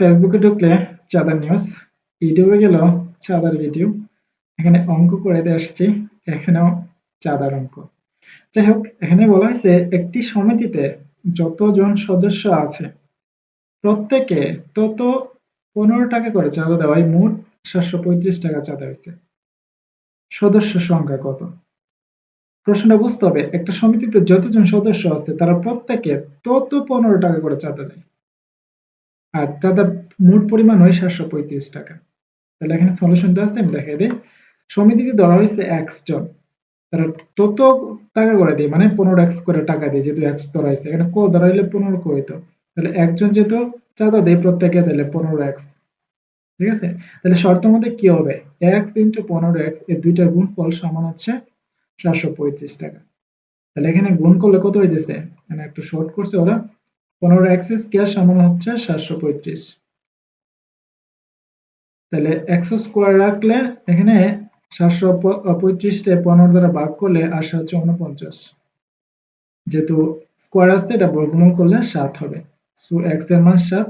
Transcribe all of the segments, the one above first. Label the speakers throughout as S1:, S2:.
S1: ফেসবুকে ঢুকলে চাঁদার নিউজ, ইউটিউবে গেলেও চাঁদার ভিডিও, এখানে অঙ্ক করে দিয়ে আসছি, এখানেও চাঁদার অঙ্ক। যাই হোক, এখানে বলা হয়েছে একটি সমিতিতে যতজন সদস্য আছে প্রত্যেকে তত 15 টাকা করে চাঁদা দেওয়ায় মোট 735 টাকা চাঁদা হয়েছে। সদস্য সংখ্যা কত? প্রশ্নটা বুঝতে হবে, একটা সমিতিতে যতজন সদস্য আছে তারা প্রত্যেকে তত 15 টাকা করে চাঁদা দেয়, আর চাঁদার মোট পরিমাণ হয় 735 টাকা। তাহলে এখানে সলিউশনটা আছে, আমি দেখাই দিই। সমিতিতে ধরা হয়েছে এক্স জন, তারা তত টাকা করে দেয়, মানে 15x করে টাকা দেয়, যেহেতু এক্স ধরা হয়েছে, এখানে ক ধরা হইলে 15 ক হইতো, তাহলে একজন যেহেতু চাঁদা দেয় প্রত্যেকে, তাহলে 15x। ঠিক আছে, তাহলে শর্তের মধ্যে কি হবে, x ইন্টু 15x এর দুইটার গুণফল সমান হচ্ছে 735 টাকা। তাহলে এখানে গুণ করলে কত হইতেছে, মানে একটু শর্ট করছে ওরা, 15x স্কয়ার সমান হচ্ছে 735। তাহলে x স্কয়ার রাখলে এখানে 735 টা 15 দ্বারা ভাগ করলে আসে হচ্ছে 49, যেহেতু স্কয়ার আছে এটা বর্গমূল করলে 7 হবে। সো x এর মান 7,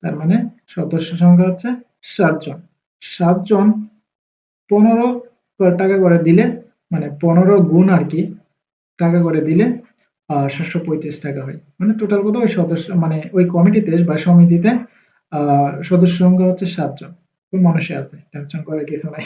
S1: তার মানে সদস্য সংখ্যা হচ্ছে 7 জন। 7 জন 15 টাকা করে দিলে, মানে 15 গুণ আর কি টাকা করে দিলে 735 টাকা হয়। মানে টোটাল কত, ওই সদস্য মানে ওই কমিটিতে বা সমিতিতে সদস্য সংখ্যা হচ্ছে 7 জন। খুব মানুষই আছে, টেনশন করার কিছু নাই।